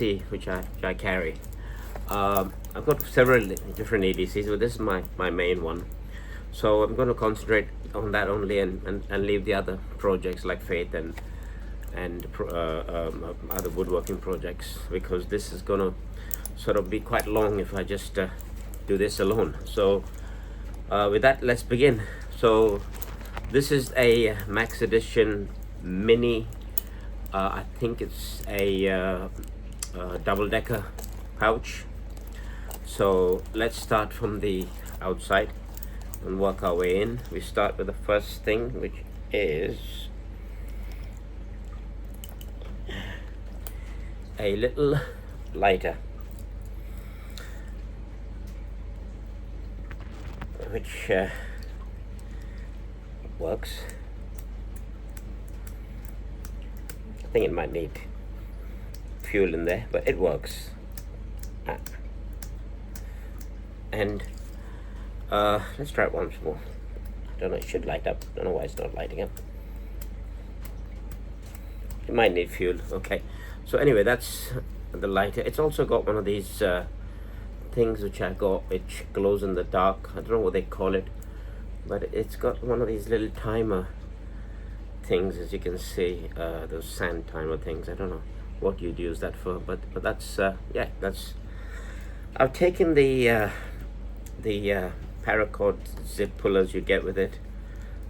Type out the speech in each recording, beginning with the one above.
which I carry. I've got several different EDCs, but this is my main one. So I'm going to concentrate on that only, and leave the other projects like Faith and other woodworking projects, because this is going to sort of be quite long if I just do this alone. So with that, let's begin. So this is a Max Edition Mini. I think it's a double-decker pouch. So let's start from the outside and work our way in. We start with the first thing, which is a little lighter, which works. I think it might need fuel in there, but it works. And let's try it once more. I don't know, it should light up. I don't know why it's not lighting up. It might need fuel. Okay, so anyway, that's the lighter. It's also got one of these things which I got, which glows in the dark. I don't know what they call it, but it's got one of these little timer things, as you can see, those sand timer things. I don't know what you'd use that for, but that's yeah, that's. I've taken the paracord zip pullers you get with it,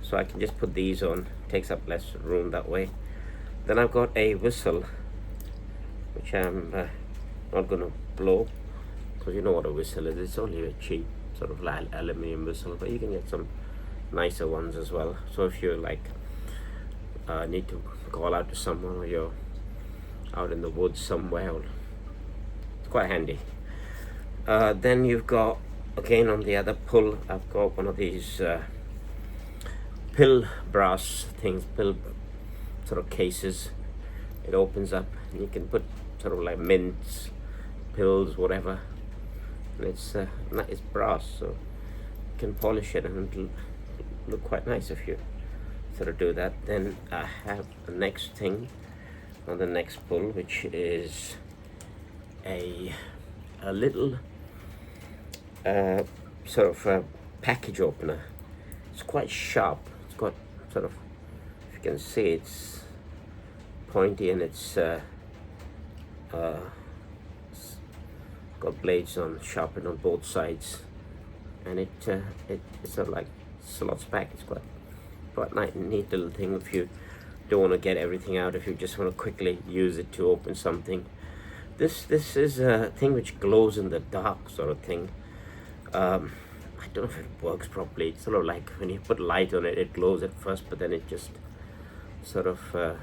so I can just put these on. Takes up less room that way. Then I've got a whistle, which I'm not going to blow, because you know what a whistle is. It's only a cheap sort of aluminium whistle, but you can get some nicer ones as well. So if you like need to call out to someone, or you're out in the woods somewhere, it's quite handy. Then you've got, again on the other pull, I've got one of these pill brass things, pill sort of cases. It opens up and you can put sort of like mints, pills, whatever, and it's brass, so you can polish it and it'll look quite nice if you sort of do that. Then I have the next thing on the next pull, which is a little sort of a package opener. It's quite sharp. It's got sort of, if you can see, it's pointy, and it's got blades on, sharpened on both sides, and it's sort of like slots back. It's quite neat little thing if you don't want to get everything out, if you just want to quickly use it to open something. This is a thing which glows in the dark, sort of thing. I don't know if it works properly. It's sort of like when you put light on it, it glows at first, but then it just sort of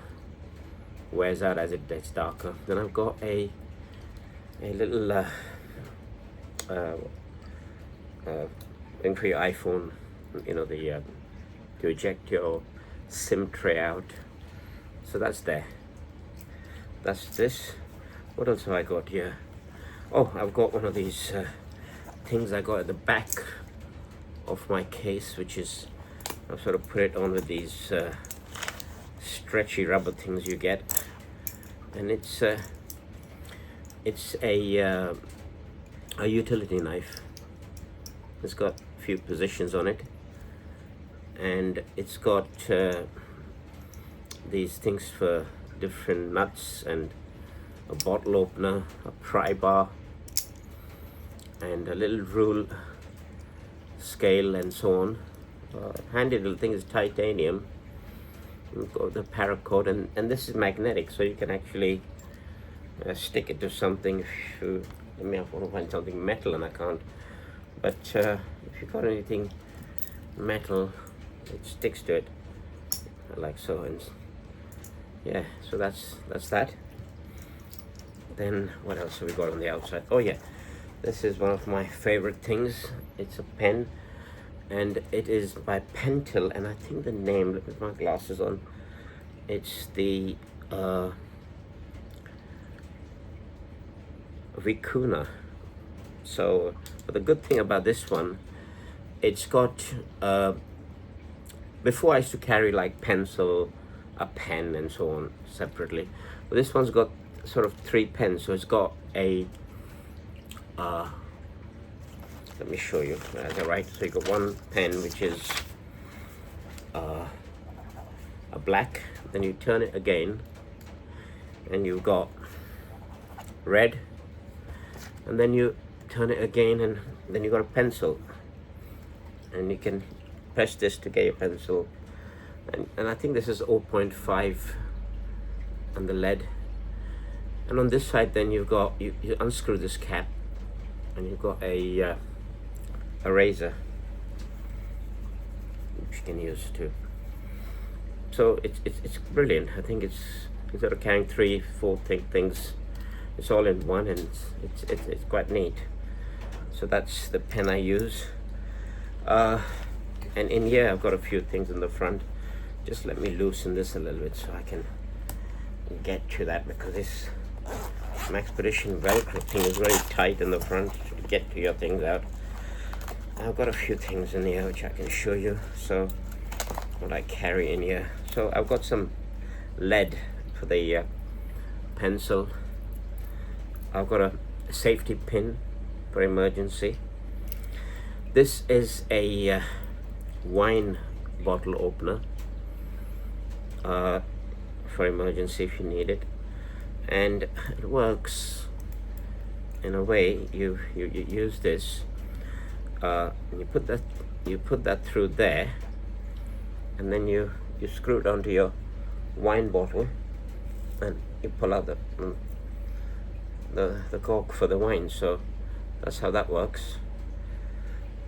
wears out as it gets darker. Then I've got a little thing for your iPhone, you know, the to eject your SIM tray out. So that's there. That's this. What else have I got here? Oh, I've got one of these things I got at the back of my case, which is, I've sort of put it on with these stretchy rubber things you get, and it's a utility knife. It's got a few positions on it, and it's got these things for different nuts, and a bottle opener, a pry bar, and a little rule, scale, and so on. Handy little thing is titanium. We've got the paracord, and this is magnetic, so you can actually stick it to something. If you, I mean, I want to find something metal and I can't, but if you've got anything metal, it sticks to it like so. And yeah, so that's that. Then what else have we got on the outside? Oh yeah, this is one of my favorite things. It's a pen, and it is by Pentel, and I think the name, look with my glasses on, it's the Vicuna. So, but the good thing about this one, it's got before I used to carry like pencil, a pen, and so on separately, but this one's got sort of 3 pens. So it's got a let me show you. Right, so you got one pen which is a black, then you turn it again and you've got red, and then you turn it again and then you got a pencil, and you can press this to get your pencil, and I think this is 0.5 on the lead. And on this side then you've got, you unscrew this cap and you've got a razor which you can use too. So it's brilliant. I think it's, instead of carrying 3-4 things, it's all in one, and it's quite neat. So that's the pen I use. And in here I've got a few things in the front. Just let me loosen this a little bit so I can get to that, because this Maxpedition Velcro thing is very tight in the front to get to your things out. I've got a few things in here which I can show you. So what I carry in here. So I've got some lead for the pencil. I've got a safety pin for emergency. This is a wine bottle opener for emergency if you need it, and it works in a way. You use this, you put that through there, and then you screw it onto your wine bottle, and you pull out the cork for the wine. So that's how that works.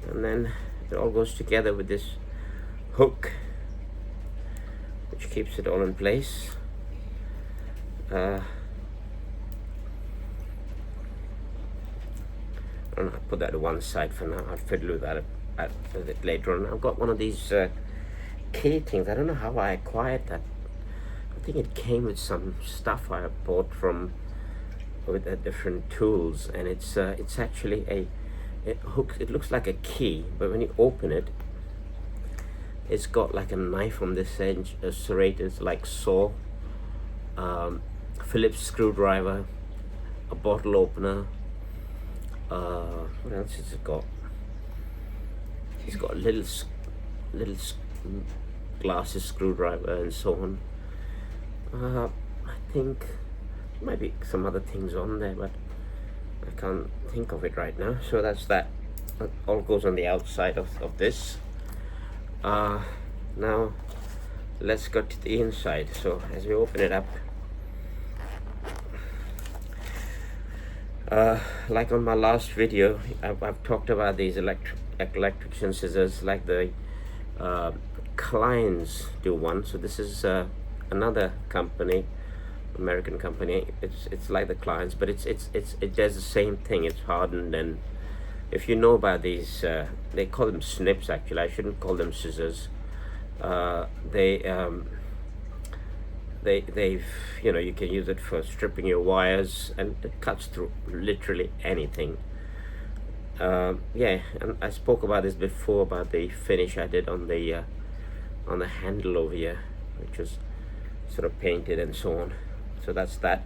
And then it all goes together with this hook which keeps it all in place. I don't know, I'll put that to one side for now. I'll fiddle with that a bit later on. I've got one of these key things. I don't know how I acquired that. I think it came with some stuff I bought from with different tools, and it's actually it hooks. It looks like a key, but when you open it, it's got like a knife on this edge, a serrated like saw, Phillips screwdriver, a bottle opener. What else has it got? It's got a little glasses screwdriver and so on. I think there might be some other things on there, but I can't think of it right now. So that's that. That all goes on the outside of this. Now let's go to the inside. So as we open it up, like on my last video, I've talked about these electrician scissors, like the Kleins do one. So this is another company, American company. It's like the Kleins, but it does the same thing. It's hardened, and if you know about these, they call them snips. Actually, I shouldn't call them scissors. They've you can use it for stripping your wires, and it cuts through literally anything. Yeah, and I spoke about this before, about the finish I did on the handle over here, which was sort of painted and so on. So that's that.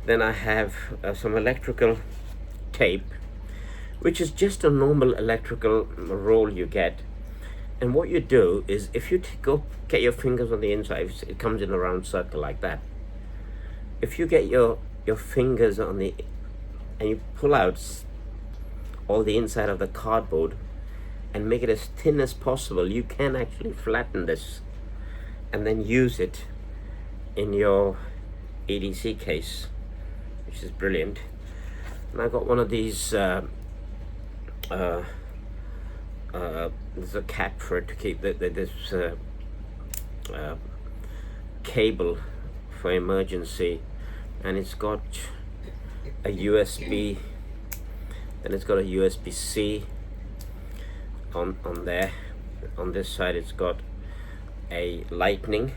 Then I have some electrical tape, which is just a normal electrical roll you get. And what you do is, if you go get your fingers on the inside, it comes in a round circle like that. If you get your fingers on the, and you pull out all the inside of the cardboard and make it as thin as possible, you can actually flatten this and then use it in your EDC case, which is brilliant. And I got one of these there's a cap for it to keep this cable for emergency, and it's got a USB, and it's got a USB-C on there. On this side it's got a lightning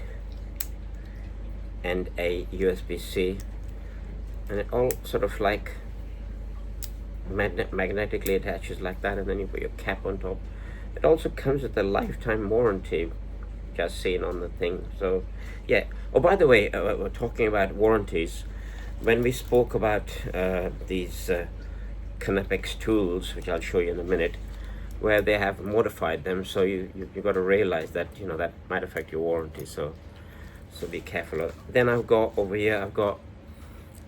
and a USB-C, and it all sort of like magnetically attaches like that, and then you put your cap on top. It also comes with a lifetime warranty, just seen on the thing. So yeah. Oh, by the way, we're talking about warranties. when we spoke about these Knapex tools, which I'll show you in a minute, where they have modified them, so you got to realize that, you know, that might affect your warranty, so be careful. Then I've got over here, I've got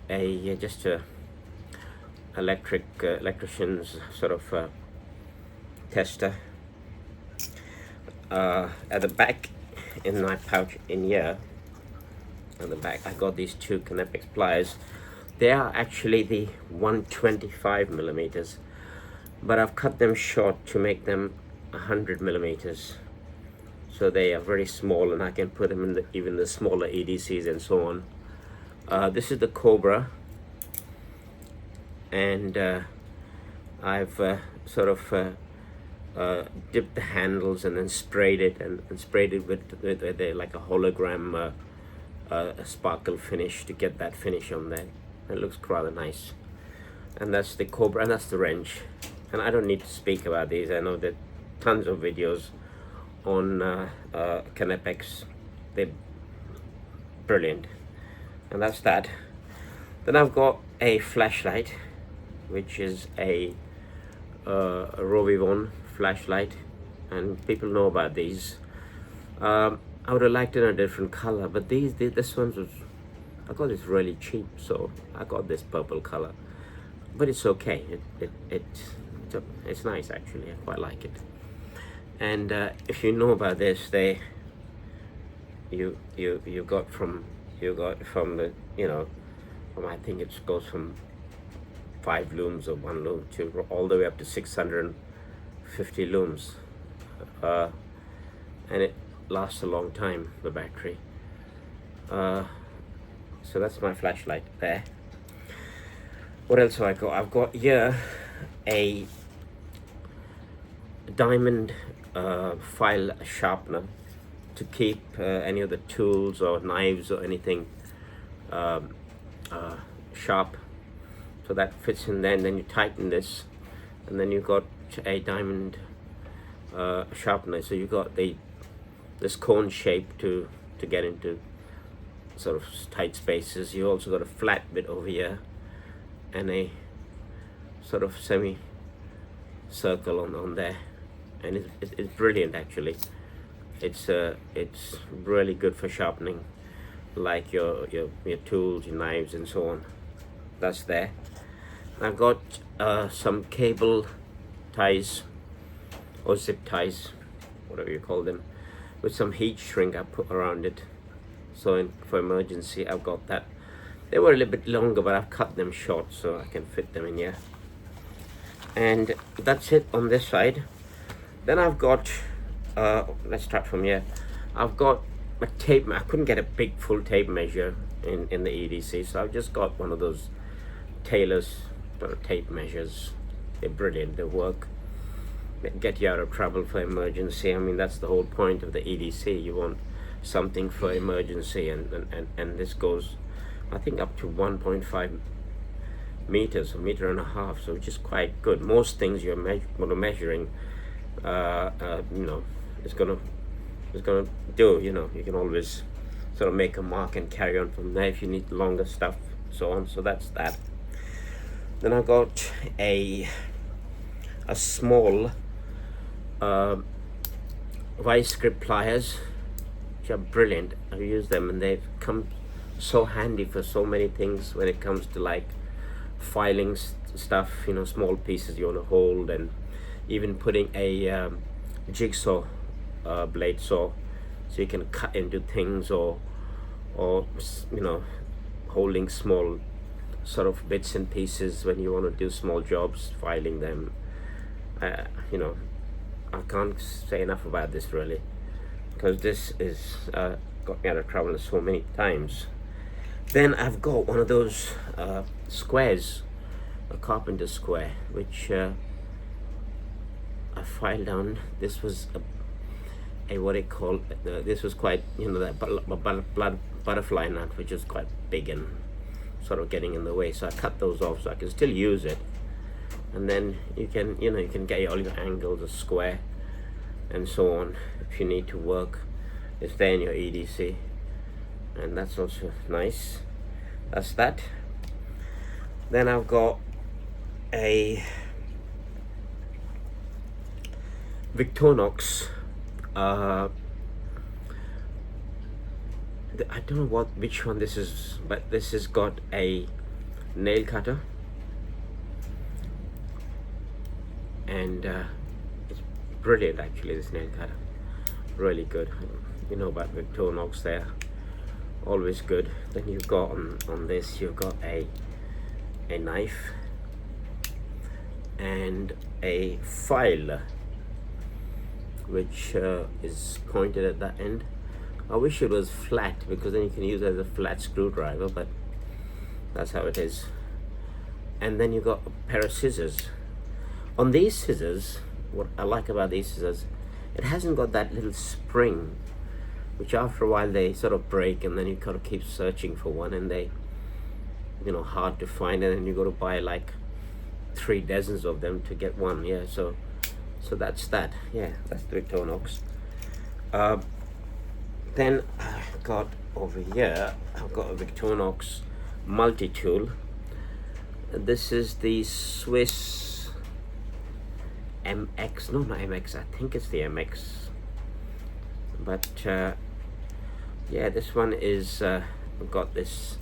a just a electrician's sort of tester. At the back in my pouch in here, at the back, I got these two Knapex pliers. They are actually the 125 millimeters, but I've cut them short to make them 100 millimeters. So they are very small, and I can put them in even the smaller EDCs and so on. This is the Cobra, and I've sort of dipped the handles and then sprayed it, and sprayed it with like a hologram sparkle finish to get that finish on there. It looks rather nice. And that's the Cobra, and that's the wrench. And I don't need to speak about these. I know that tons of videos on Knapex. They're brilliant. And that's that. Then I've got a flashlight, which is a Rovivon flashlight, and people know about these. I would have liked it in a different color, but this one was, I got this really cheap, so I got this purple color. But it's okay. It's nice actually. I quite like it. And if you know about this, you got from the, you know, from, I think it goes from 5 looms or 1 loom to all the way up to 650 looms, and it lasts a long time, the battery. So that's my flashlight there. What else have I got? I've got here a diamond file sharpener to keep any of the tools or knives or anything sharp. So that fits in there, and then you tighten this, and then you've got a diamond sharpener. So you've got this cone shape to get into sort of tight spaces. You also got a flat bit over here and a sort of semi circle on there, and it's brilliant actually. It's really good for sharpening, like your tools, your knives, and so on. That's there. I've got some cable ties or zip ties, whatever you call them, with some heat shrink I put around it. So for emergency, I've got that. They were a little bit longer, but I've cut them short so I can fit them in here. And that's it on this side. Then I've got, let's start from here. I've got a tape. I couldn't get a big full tape measure in the EDC, so I've just got one of those Taylor's sort of tape measures. They're brilliant. They work. They get you out of trouble for emergency. I mean, that's the whole point of the EDC. You want something for emergency, and this goes, I think, up to 1.5 meters, a meter and a half, so which is quite good. Most things you're measuring, you know, it's gonna do. You know, you can always sort of make a mark and carry on from there if you need longer stuff, so on. So that's that. Then I got a small vice grip pliers, which are brilliant. I've used them, and they've come so handy for so many things when it comes to like filing stuff, you know, small pieces you want to hold, and even putting a jigsaw blade saw, so you can cut into things, or you know, holding small sort of bits and pieces when you want to do small jobs, filing them. You know, I can't say enough about this really, because this is got me out of trouble so many times. Then I've got one of those squares, a carpenter square, which I filed down. This was a what it called, this was quite, you know, that butterfly nut, which is quite big and sort of getting in the way. So I cut those off so I can still use it. And then you can, you know, you can get all your angles, a square, and so on if you need to work. It's there in your EDC, and that's also nice. That's that. Then I've got a Victorinox. I don't know which one this is, but this has got a nail cutter, and it's brilliant actually. This nail cutter, really good. You know about Victorinox, they're always good. Then you've got on this, you've got a knife and a file, which is pointed at that end. I wish it was flat, because then you can use it as a flat screwdriver, but that's how it is. And then you've got a pair of scissors. On these scissors, what I like about these scissors, it hasn't got that little spring, which after a while they sort of break, and then you gotta keep searching for one, and they, you know, hard to find, and then you got to buy like 3 dozens of them to get one. Yeah, so that's that. Yeah, that's the Victorinox. Then I've got over here, I've got a Victorinox multi-tool. This is the Swiss MX, no, not MX, I think it's the MX, but yeah, this one is I've got this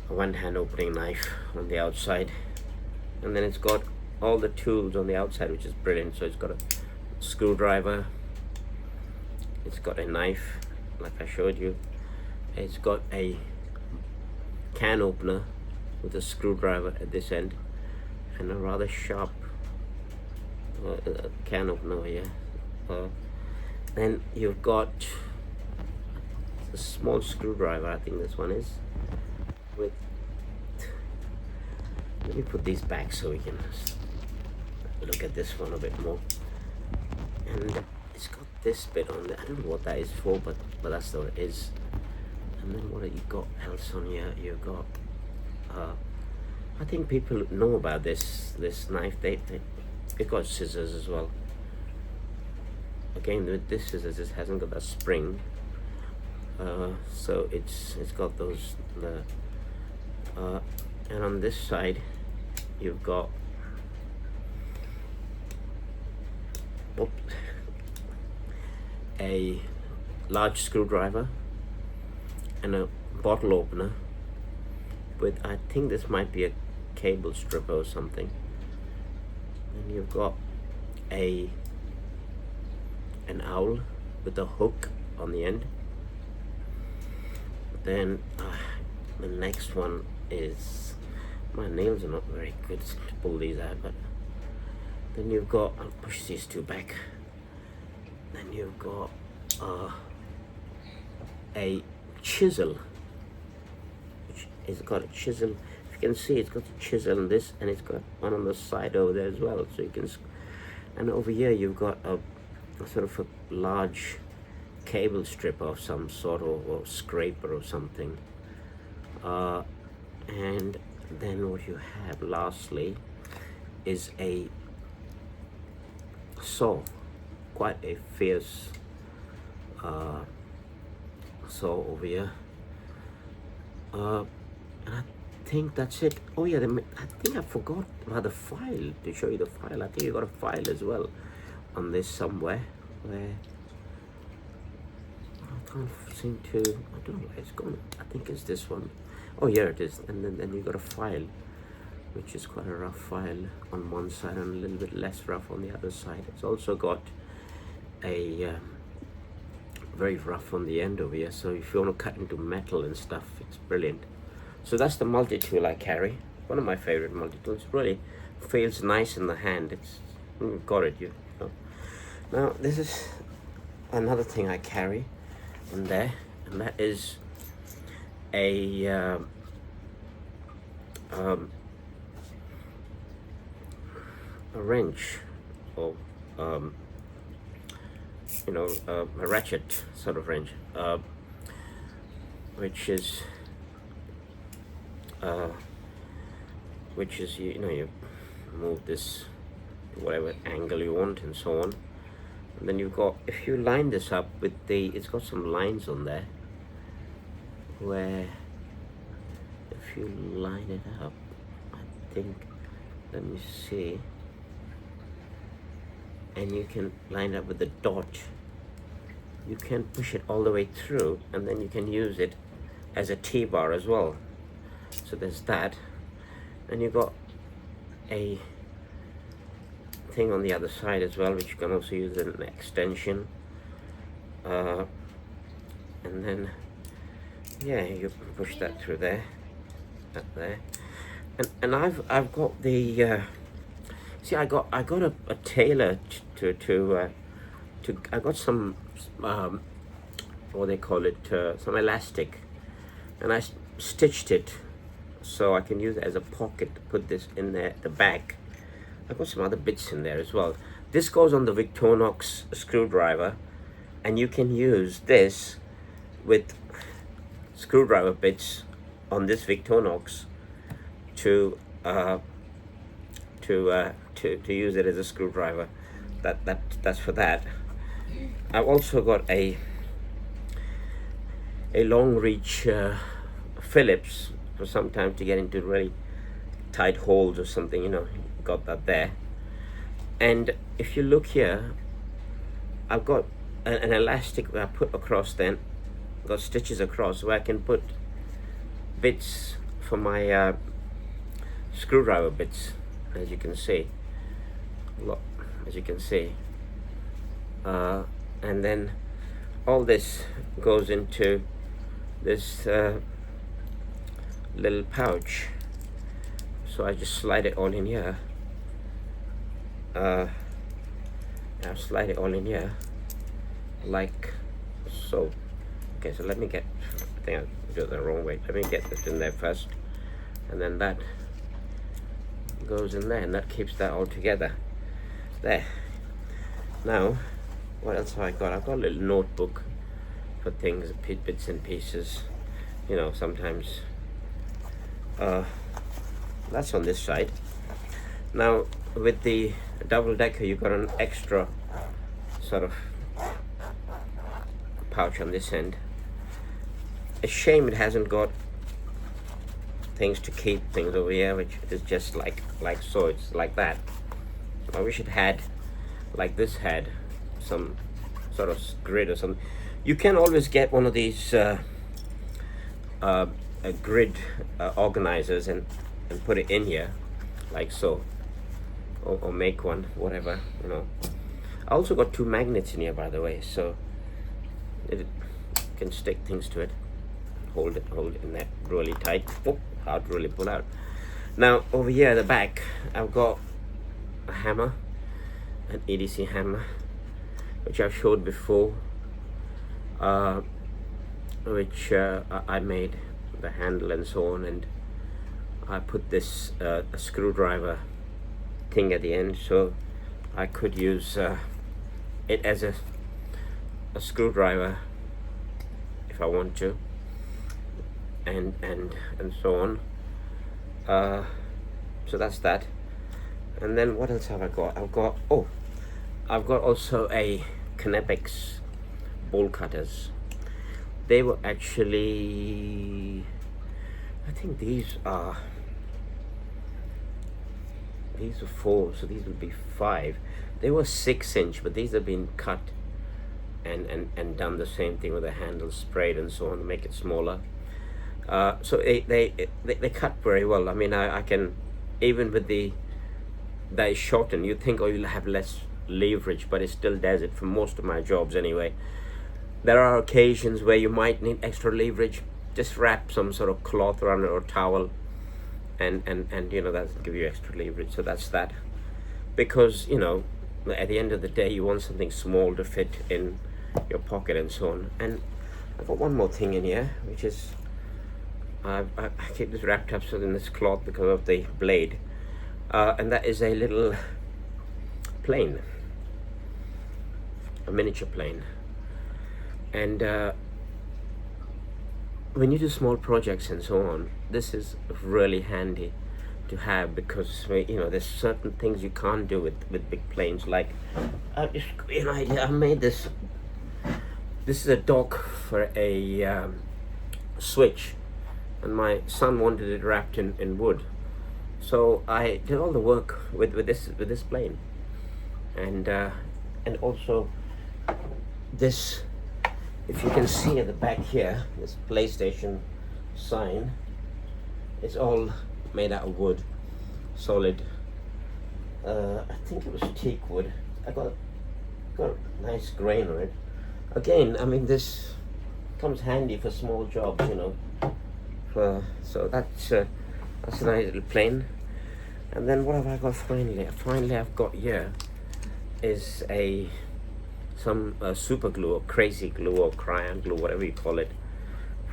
one hand opening knife on the outside, and then it's got all the tools on the outside, which is brilliant. So it's got a screwdriver, it's got a knife like I showed you, it's got a can opener with a screwdriver at this end, and a rather sharp can opener here. Then you've got a small screwdriver, I think this one is, with, let me put these back so we can look at this one a bit more. And it's got this bit on there, I don't know what that is for, but that's what it is. And then what have you got else on here? You've got I think people know about this knife. They've got scissors as well. Again, with this scissors, it hasn't got that spring, so it's got those and on this side you've got a large screwdriver and a bottle opener with, I think this might be a cable stripper or something. And you've got an owl with a hook on the end. Then the next one is, my nails are not very good to pull these out, but then you've got, I'll push these two back. Then you've got a chisel, which has got a chisel. If you can see, it's got a chisel in this, and it's got one on the side over there as well, so you can, and over here you've got a sort of a large cable strip of some sort, or scraper or something. And then what you have lastly is a saw, quite a fierce saw over here. And I think that's it. Oh yeah, I think I forgot about the file, to show you the file. I think you got a file as well on this somewhere, where I can't seem to, I don't know where it's gone. I think it's this one. Oh, here it is. And then you got a file, which is quite a rough file on one side and a little bit less rough on the other side. It's also got a very rough on the end over here, so if you want to cut into metal and stuff, it's brilliant. So that's the multi-tool I carry, one of my favorite multi-tools. Really feels nice in the hand. It's, you've got it, you know. Now this is another thing I carry in there, and that is a wrench, or you know, a ratchet sort of wrench, which is you know, you move this to whatever angle you want and so on. And then you've got, if you line this up with it's got some lines on there where if you line it up, I think, let me see, and you can line it up with the dot, you can push it all the way through, and then you can use it as a T-bar as well. So there's that, and you got a thing on the other side as well, which you can also use as an extension, and then yeah, you push that through there, that there, and I've got the see, I got a tailor to I got some what they call it, some elastic, and I stitched it so I can use it as a pocket to put this in there at the back. I've got some other bits in there as well. This goes on the Victorinox screwdriver, and you can use this with screwdriver bits on this Victorinox to use it as a screwdriver. That's for that. I've also got a long reach Phillips for sometimes to get into really tight holes or something, you know, got that there. And if you look here, I've got an elastic where I put across, then got stitches across where I can put bits for my screwdriver bits, as you can see, and then all this goes into this little pouch, so I just slide it all in here. I'll slide it all in here like so. Okay, so let me get, I think I did it the wrong way. Let me get this in there first, and then that goes in there, and that keeps that all together there. Now what else have I got? I've got a little notebook for things, bits and pieces, you know, sometimes. That's on this side. Now with the double decker, you've got an extra sort of pouch on this end. A shame it hasn't got things to keep things over here, which is just like so. It's like that. I wish it had, like this had some sort of grid or something. You can always get one of these grid organizers and put it in here like so, or make one, whatever, you know. I also got two magnets in here, by the way, so it can stick things to it, hold it in there really tight. Oh, hard to really pull out. Now over here at the back, I've got a hammer, an EDC hammer, which I've showed before, which I made the handle and so on, and I put this a screwdriver thing at the end, so I could use it as a screwdriver if I want to, and so on. So that's that. And then what else have I got? I've got also a Knepex bowl cutters. They were actually, I think these are 4, so these would be 5. They were 6-inch, but these have been cut and done the same thing with the handles sprayed and so on to make it smaller. So they cut very well. I mean, I can, even with the that is shortened, you think, oh, you'll have less leverage, but it still does it for most of my jobs anyway. There are occasions where you might need extra leverage. Just wrap some sort of cloth around it or towel, and you know, that'll give you extra leverage. So that's that, because you know, at the end of the day, you want something small to fit in your pocket and so on. And I've got one more thing in here, which is I keep this wrapped up in this cloth because of the blade, and that is a little plane, a miniature plane. And when you do small projects and so on, this is really handy to have, because you know, there's certain things you can't do with big planes. Like, just to give you an idea, I made this. This is a dock for a switch and my son wanted it wrapped in wood. So I did all the work with this plane, and also this. If you can see at the back here, this PlayStation sign, it's all made out of wood, solid. I think it was teak wood. I got a nice grain on it. Again, I mean, this comes handy for small jobs, you know. So that's a nice little plane. And then what have I got finally? Finally, I've got here is some super glue or crazy glue or crayon glue, whatever you call it,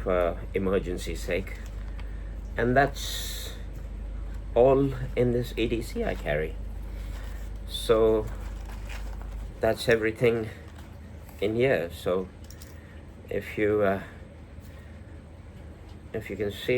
for emergency's sake. And that's all in this EDC I carry. So that's everything in here. So if you can see